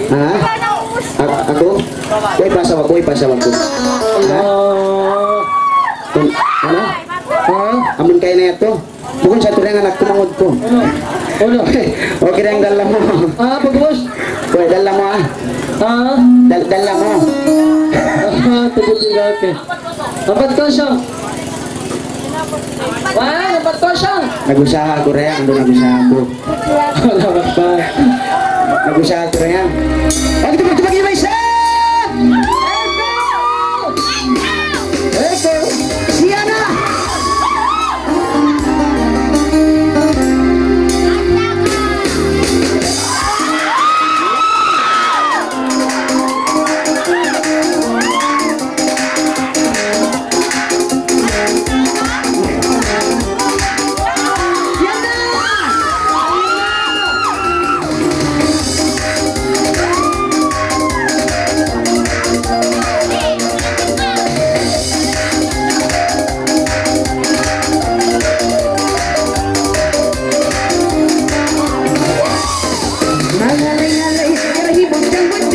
Ha? Ako? Kuy pasawag ko. Ano? Amin kayo na ito. Bukod sa tulang anak kumangod ko. Okay na yung dala mo. Pagkabos? Kuy, dala mo Dala mo. Tubutin ka, okay. Dapat ko siya. Dapat ko siya. Nag-usaha ako rin. Ando nag-usaha ako. Dapat ba? Nag-usaha ako rin. Bakit ito mag-ibay siya? Eko! Siya na! Ngalay-ngalay, pero hibog ng